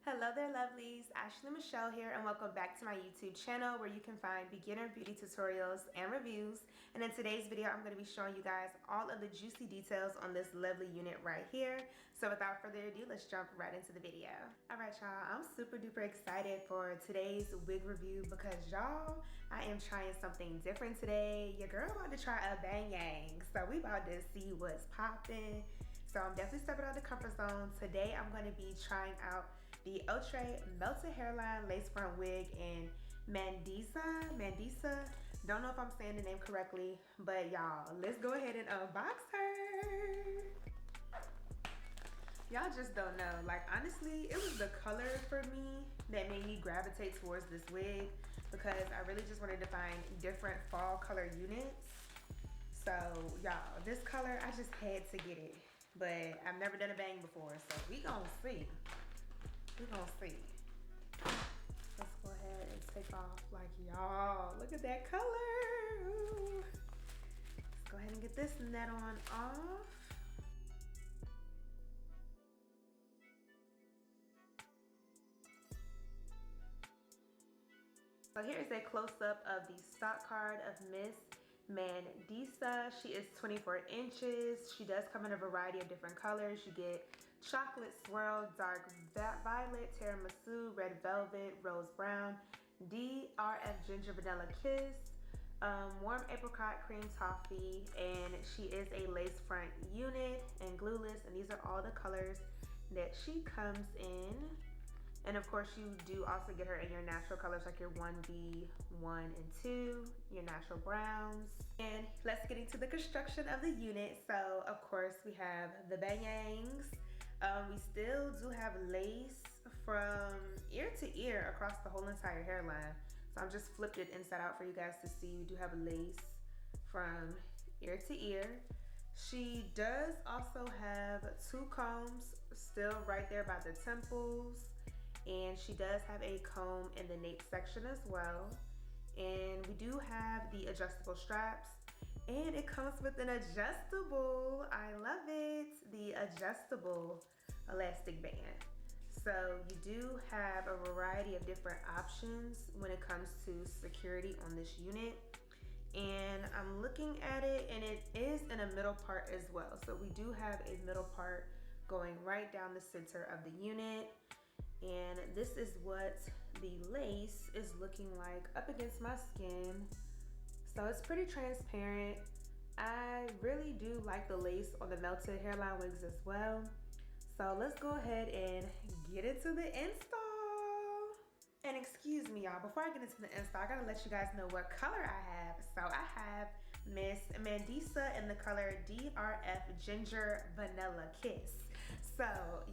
Hello there lovelies, Ashley Michelle here and welcome back to my YouTube channel where you can find beginner beauty tutorials and reviews. And in today's video I'm going to be showing you guys all of the juicy details on this lovely unit right here. So without further ado, let's jump right into the video. Alright y'all, I'm super duper excited for today's wig review because y'all, I am trying something different today. Your girl about to try a bang-yang, so we about to see what's popping. So I'm definitely stepping out of the comfort zone. Today I'm going to be trying out the Outre melted hairline lace front wig in Mandisa. Don't know if I'm saying the name correctly, but y'all, let's go ahead and unbox her. Y'all just don't know. Like honestly, it was the color for me that made me gravitate towards this wig because I really just wanted to find different fall color units. So y'all, this color, I just had to get it. But I've never done a bang before, so we gonna see. We're gonna see. Let's go ahead and take off, like y'all, look at that color. Ooh. Let's go ahead and get this net on off. So here's a close-up of the stock card of Miss Mandisa. She is 24 inches. She does come in a variety of different colors. You get chocolate swirl, dark violet, tiramisu, red velvet, rose brown, DRF ginger vanilla kiss, warm apricot cream toffee, and she is a lace front unit and glueless, and these are all the colors that she comes in. And of course you do also get her in your natural colors like your 1B, 1 and 2, your natural browns. And let's get into the construction of the unit. So of course we have the bangs. We still do have lace from ear to ear across the whole entire hairline. So I'm just flipped it inside out for you guys to see. We do have lace from ear to ear. She does also have 2 combs still right there by the temples. And she does have a comb in the nape section as well. And we do have the adjustable straps. And it comes with an adjustable, I love it, the adjustable elastic band. So you do have a variety of different options when it comes to security on this unit. And I'm looking at it and it is in a middle part as well. So we do have a middle part going right down the center of the unit. And this is what the lace is looking like up against my skin. So it's pretty transparent. I really do like the lace on the melted hairline wigs as well. So let's go ahead and get into the install. And excuse me y'all, before I get into the install, I gotta let you guys know what color I have. So I have Miss Mandisa in the color DRF Ginger Vanilla Kiss. So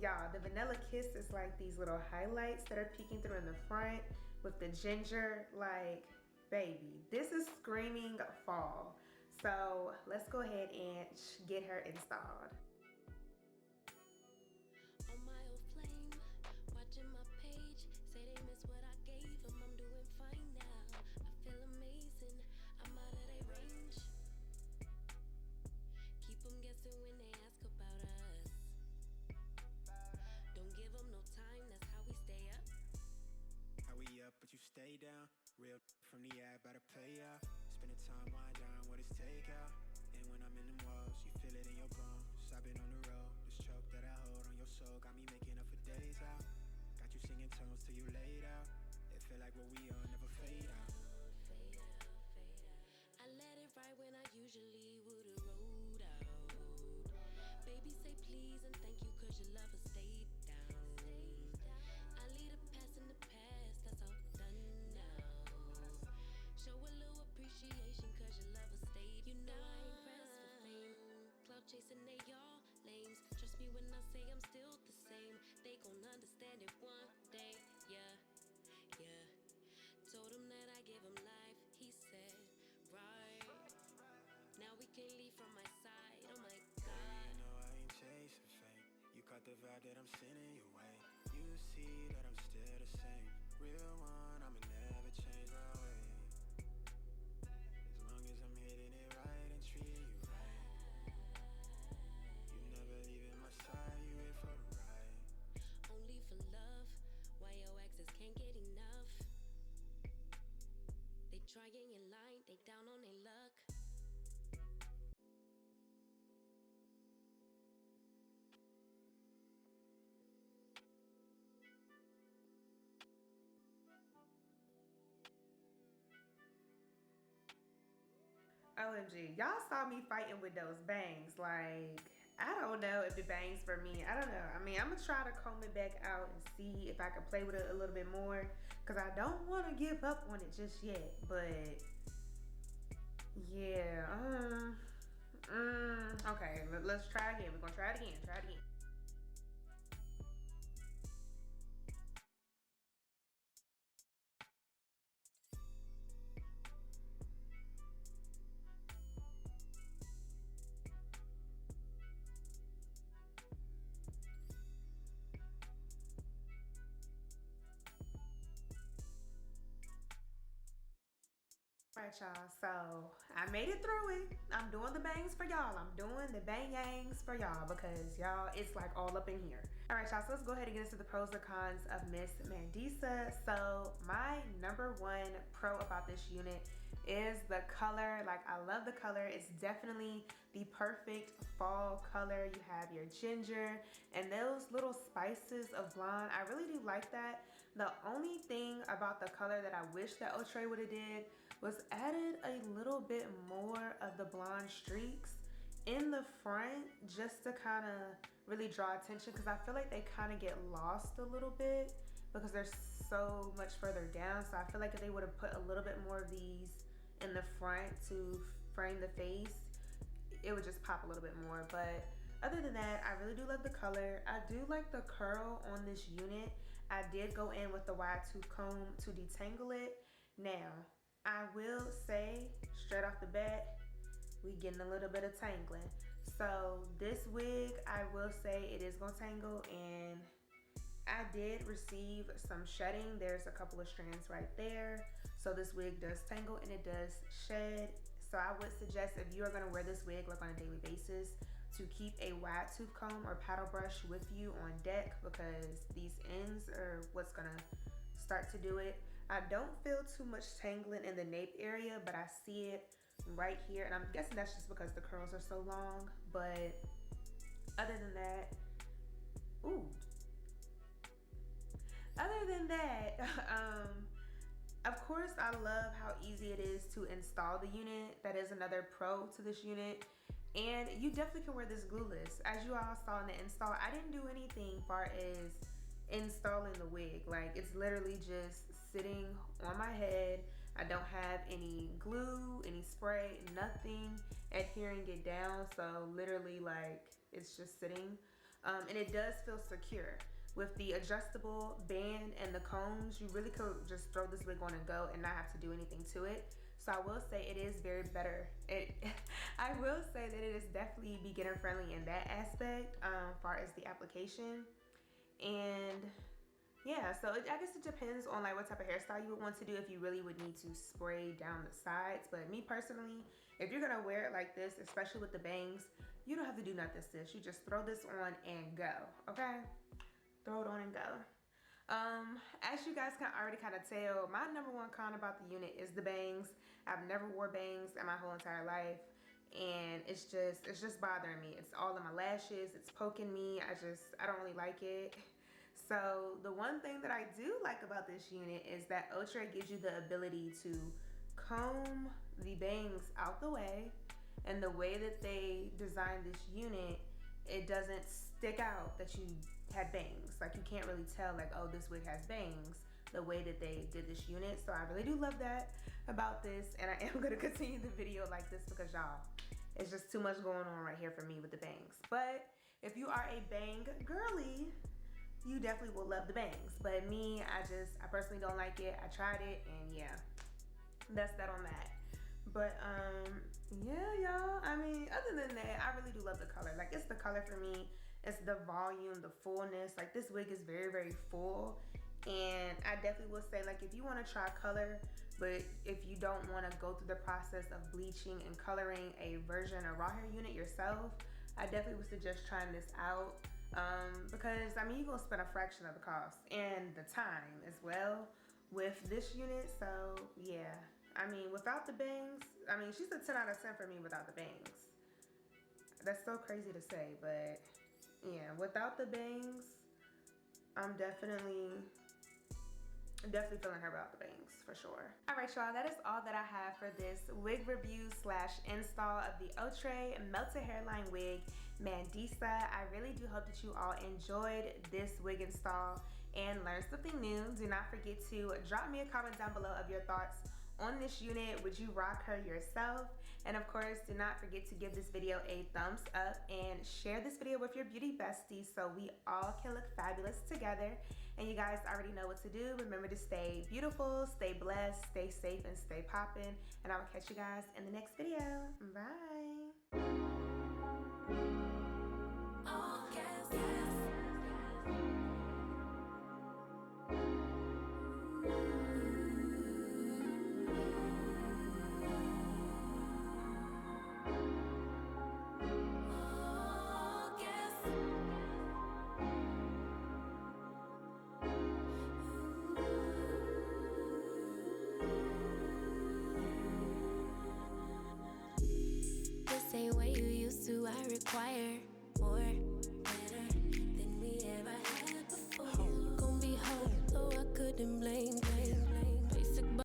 y'all, the Vanilla Kiss is like these little highlights that are peeking through in the front with the ginger. Like, baby, this is screaming fall. So let's go ahead and get her installed. On my old flame, watching my page, say they miss what I gave them. I'm doing fine now. I feel amazing. I'm out of their range. Keep them guessing when they ask about us. Don't give them no time, that's how we stay up. How we up, but you stay down. Real from the app, about to pay out. Spending time wind down, what is takeout? And when I'm in them walls, you feel it in your bones. I've been on the road, this choke that I hold on your soul got me making up for days out. Got you singing tones till you laid out. It feel like what we are never fade out. Fade out, fade out. I let it ride when I usually would've rolled out. Baby say please and thank you cause your lover stayed down. I leave the past in the past, that's all done now. Show a little appreciation cause your lover stayed. You know I ain't pressed for fame. Cloud chasing, they all lames. Trust me when I say I'm still the same. They gon' understand it one day, yeah, yeah. Told him that I gave him life, he said, right. Now we can leave from my side, oh my God. You know I ain't chasing fame. You caught the vibe that I'm sending your way. You see that I'm still the same. Real one, I'ma never change my way. As long as I'm hitting it right and treating you right. You never leaving my side, you here for the ride. Only for love, OMG, y'all saw me fighting with those bangs. Like, I don't know if the bangs for me. I don't know. I mean, I'm gonna try to comb it back out and see if I can play with it a little bit more, because I don't want to give up on it just yet. But yeah, okay, let's try again. We're gonna try it again. Try it again. Alright, y'all, so I made it through it. I'm doing the bangs for y'all. I'm doing the bang-yangs for y'all because y'all, it's like all up in here. Alright, y'all, so let's go ahead and get into the pros and cons of Miss Mandisa. So my number one pro about this unit is the color. Like, I love the color. It's definitely the perfect fall color. You have your ginger and those little spices of blonde. I really do like that. The only thing about the color that I wish that Outre would have did was added a little bit more of the blonde streaks in the front, just to kind of really draw attention, because I feel like they kind of get lost a little bit because they're so much further down. So I feel like if they would have put a little bit more of these in the front to frame the face, it would just pop a little bit more. But other than that, I really do love the color. I do like the curl on this unit. I did go in with the wide tooth comb to detangle it. Now, I will say straight off the bat, we getting a little bit of tangling. So this wig, I will say it is gonna tangle, and I did receive some shedding. There's a couple of strands right there. So this wig does tangle and it does shed. So I would suggest, if you are gonna wear this wig like on a daily basis, to keep a wide tooth comb or paddle brush with you on deck, because these ends are what's gonna start to do it. I don't feel too much tangling in the nape area, but I see it right here, and I'm guessing that's just because the curls are so long. But other than that, of course, I love how easy it is to install the unit. That is another pro to this unit. And you definitely can wear this glueless. As you all saw in the install, I didn't do anything far as installing the wig. Like, it's literally just sitting on my head. I don't have any glue, any spray, nothing adhering it down. So literally, like, it's just sitting. And it does feel secure. With the adjustable band and the combs, you really could just throw this wig on and go and not have to do anything to it. So I will say it is very better. I will say that it is definitely beginner friendly in that aspect, far as the application. And yeah, so I guess it depends on like what type of hairstyle you would want to do, if you really would need to spray down the sides. But me personally, if you're gonna wear it like this, especially with the bangs, you don't have to do nothing, sis. You just throw this on and go, okay? Throw it on and go. As you guys can already kind of tell, my number one con about the unit is the bangs. I've never wore bangs in my whole entire life, and it's just bothering me. It's all in my lashes. It's poking me. I don't really like it. So the one thing that I do like about this unit is that Outre gives you the ability to comb the bangs out the way, and the way that they designed this unit, it doesn't stick out that you had bangs. Like, you can't really tell like, oh, this wig has bangs, the way that they did this unit. So I really do love that about this, and I am gonna continue the video like this because y'all, it's just too much going on right here for me with the bangs. But if you are a bang girly, you definitely will love the bangs. But me, I personally don't like it. I tried it, and yeah, that's that on that. But yeah, y'all, I mean, other than that, I really do love the color. Like, it's the color for me. It's the volume, the fullness. Like, this wig is very, very full. And I definitely would say, like, if you want to try color, but if you don't want to go through the process of bleaching and coloring a version of raw hair unit yourself, I definitely would suggest trying this out. Because, I mean, you're going to spend a fraction of the cost and the time as well with this unit. So, yeah. I mean, without the bangs, I mean, she's a 10 out of 10 for me without the bangs. That's so crazy to say, but yeah, without the bangs, I'm definitely Definitely feeling her about the bangs for sure. All right, y'all, that is all that I have for this wig review slash install of the Outre melted hairline wig Mandisa. I really do hope that you all enjoyed this wig install and learned something new. Do not forget to drop me a comment down below of your thoughts on this unit. Would you rock her yourself? And of course, do not forget to give this video a thumbs up and share this video with your beauty besties so we all can look fabulous together. And you guys already know what to do. Remember to stay beautiful, stay blessed, stay safe, and stay poppin'. And I will catch you guys in the next video. Bye.